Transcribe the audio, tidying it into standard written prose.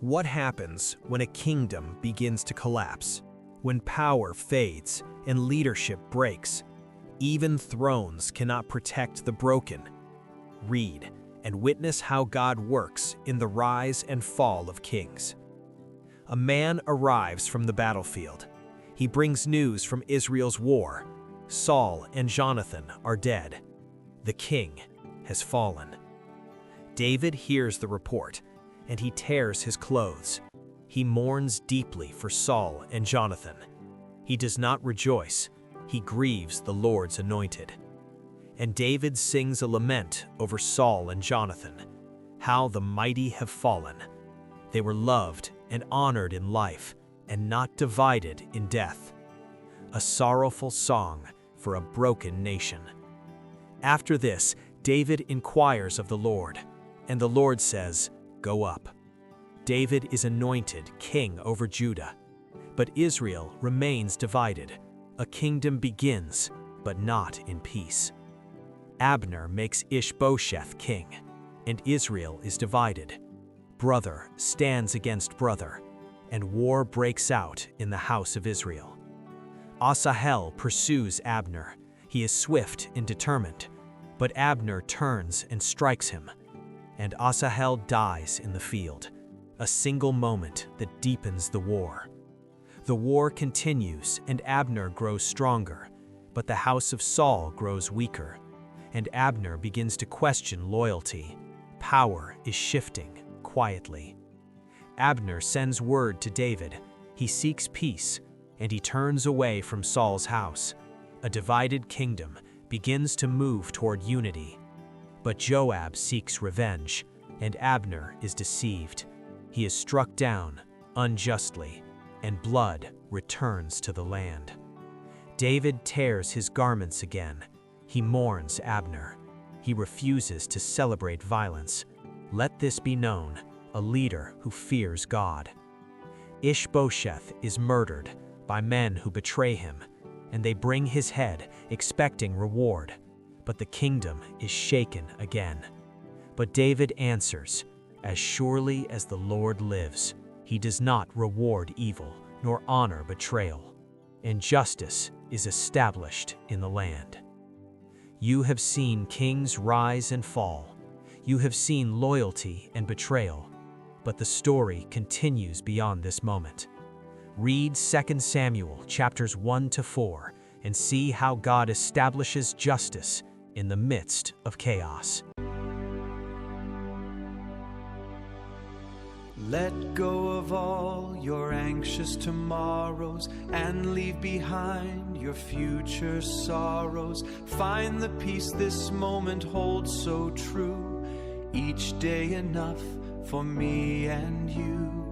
What happens when a kingdom begins to collapse? When power fades and leadership breaks? Even thrones cannot protect the broken. Read and witness how God works in the rise and fall of kings. A man arrives from the battlefield. He brings news from Israel's war. Saul and Jonathan are dead. The king has fallen. David hears the report, and he tears his clothes. He mourns deeply for Saul and Jonathan. He does not rejoice. He grieves the Lord's anointed. And David sings a lament over Saul and Jonathan. How the mighty have fallen. They were loved and honored in life, and not divided in death. A sorrowful song for a broken nation. After this, David inquires of the Lord, and the Lord says, "Go up." David is anointed king over Judah, but Israel remains divided. A kingdom begins, but not in peace. Abner makes Ishbosheth king, and Israel is divided. Brother stands against brother, and war breaks out in the house of Israel. Asahel pursues Abner. He is swift and determined, but Abner turns and strikes him, and Asahel dies in the field, a single moment that deepens the war. The war continues, and Abner grows stronger, but the house of Saul grows weaker, and Abner begins to question loyalty. Power is shifting quietly. Abner sends word to David. He seeks peace, and he turns away from Saul's house. A divided kingdom begins to move toward unity. But Joab seeks revenge, and Abner is deceived. He is struck down unjustly, and blood returns to the land. David tears his garments again. He mourns Abner. He refuses to celebrate violence. Let this be known, a leader who fears God. Ishbosheth is murdered by men who betray him, and they bring his head, expecting reward. But the kingdom is shaken again. But David answers, "As surely as the Lord lives, he does not reward evil, nor honor betrayal. And justice is established in the land." You have seen kings rise and fall. You have seen loyalty and betrayal. But the story continues beyond this moment. Read 2 Samuel chapters 1 to 4 and see how God establishes justice in the midst of chaos. Let go of all your anxious tomorrows and leave behind your future sorrows. Find the peace this moment holds so true. Each day enough for me and you.